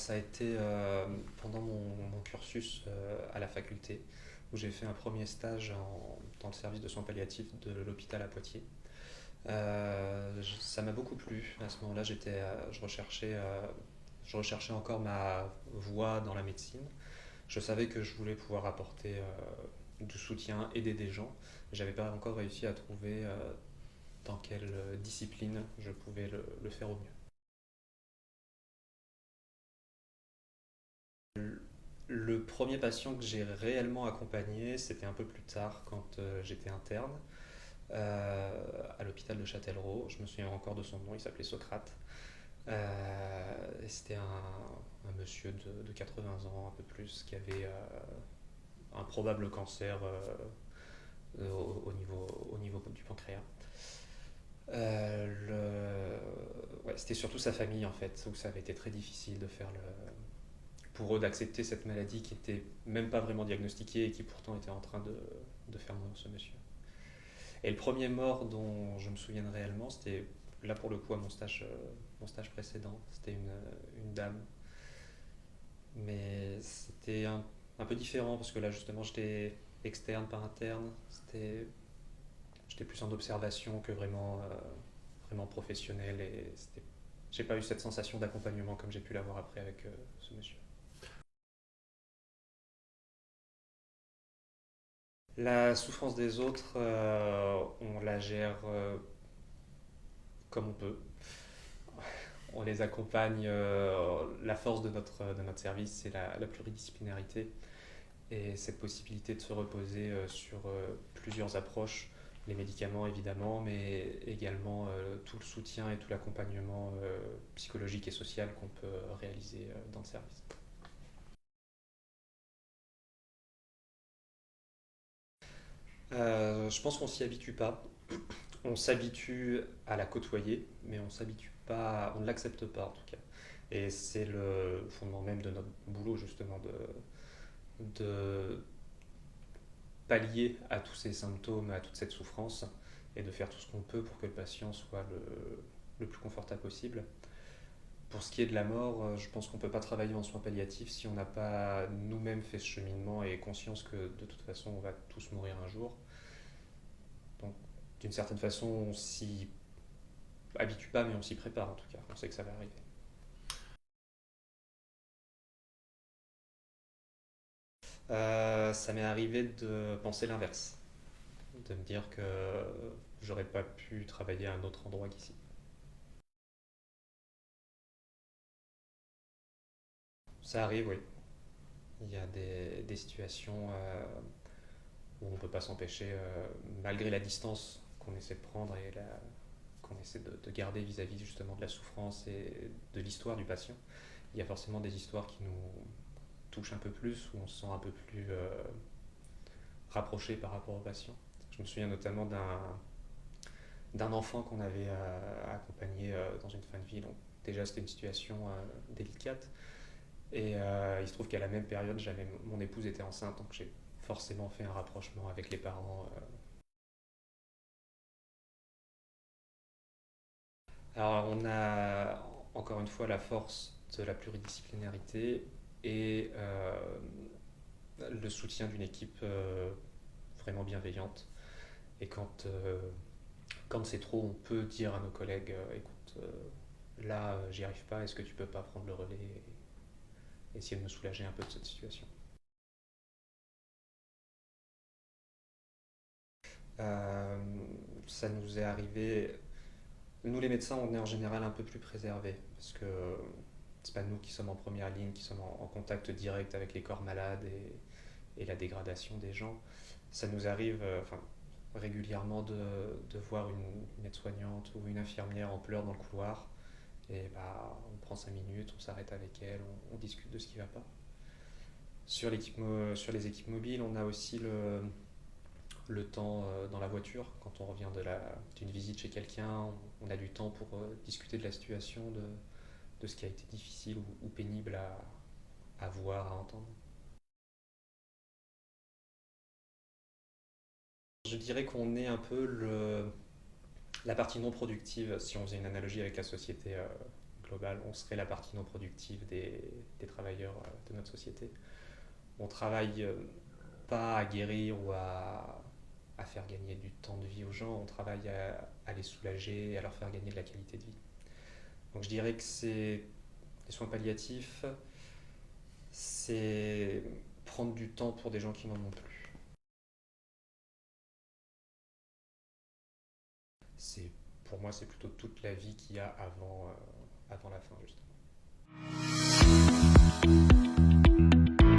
ça a été pendant mon cursus à la faculté, où j'ai fait un premier stage dans le service de soins palliatifs de l'hôpital à Poitiers. Ça m'a beaucoup plu. À ce moment-là, je recherchais encore ma voie dans la médecine. Je savais que je voulais pouvoir apporter du soutien, aider des gens. J'avais pas encore réussi à trouver dans quelle discipline je pouvais le faire au mieux. Le premier patient que j'ai réellement accompagné, c'était un peu plus tard, quand j'étais interne, à l'hôpital de Châtellerault. Je me souviens encore de son nom, il s'appelait Socrate. C'était un monsieur de 80 ans, un peu plus, qui avait un probable cancer au niveau du pancréas. Ouais, c'était surtout sa famille, en fait, où ça avait été très difficile de faire pour eux d'accepter cette maladie qui était même pas vraiment diagnostiquée et qui pourtant était en train de faire mourir ce monsieur. Et le premier mort dont je me souviens réellement, c'était là pour le coup à mon stage précédent. C'était une dame, mais c'était un peu différent parce que là justement j'étais externe par interne. J'étais plus en observation que vraiment professionnel et j'ai pas eu cette sensation d'accompagnement comme j'ai pu l'avoir après avec ce monsieur. La souffrance des autres, on la gère comme on peut. On les accompagne. La force de notre service, c'est la pluridisciplinarité et cette possibilité de se reposer sur plusieurs approches, les médicaments évidemment, mais également tout le soutien et tout l'accompagnement psychologique et social qu'on peut réaliser dans le service. Je pense qu'on s'y habitue pas. On s'habitue à la côtoyer, mais on s'habitue pas, on ne l'accepte pas en tout cas. Et c'est le fondement même de notre boulot justement de pallier à tous ces symptômes, à toute cette souffrance et de faire tout ce qu'on peut pour que le patient soit le plus confortable possible. Pour ce qui est de la mort, je pense qu'on ne peut pas travailler en soins palliatifs si on n'a pas nous-mêmes fait ce cheminement et conscience que de toute façon on va tous mourir un jour. Donc d'une certaine façon on s'y habitue pas mais on s'y prépare en tout cas, on sait que ça va arriver. Ça m'est arrivé de penser l'inverse, de me dire que j'aurais pas pu travailler à un autre endroit qu'ici. Ça arrive, oui. Il y a des situations où on ne peut pas s'empêcher, malgré la distance qu'on essaie de prendre et qu'on essaie de garder vis-à-vis justement de la souffrance et de l'histoire du patient. Il y a forcément des histoires qui nous touchent un peu plus, où on se sent un peu plus rapproché par rapport au patient. Je me souviens notamment d'un enfant qu'on avait accompagné dans une fin de vie. Donc déjà c'était une situation délicate. Et il se trouve qu'à la même période, mon épouse était enceinte, donc j'ai forcément fait un rapprochement avec les parents. Alors on a encore une fois la force de la pluridisciplinarité et le soutien d'une équipe vraiment bienveillante. Et quand c'est trop, on peut dire à nos collègues, écoute, là j'y arrive pas, est-ce que tu peux pas prendre le relais et essayer de me soulager un peu de cette situation. Euh, Ça nous est arrivé. Nous, les médecins, on est en général un peu plus préservés parce que c'est pas nous qui sommes en première ligne, qui sommes en contact direct avec les corps malades et la dégradation des gens. Ça nous arrive régulièrement de voir une aide-soignante ou une infirmière en pleurs dans le couloir et bah, on prend 5 minutes, on s'arrête avec elle, on discute de ce qui ne va pas. Sur les équipes mobiles, on a aussi le temps dans la voiture. Quand on revient d'une visite chez quelqu'un, on a du temps pour discuter de la situation, de ce qui a été difficile ou pénible à voir, à entendre. Je dirais qu'on est un peu la partie non productive, si on faisait une analogie avec la société globale, on serait la partie non productive des travailleurs de notre société. On travaille pas à guérir ou à faire gagner du temps de vie aux gens, on travaille à les soulager et à leur faire gagner de la qualité de vie. Donc je dirais que c'est les soins palliatifs, c'est prendre du temps pour des gens qui n'en ont plus. C'est, pour moi, c'est plutôt toute la vie qu'il y a avant la fin, justement.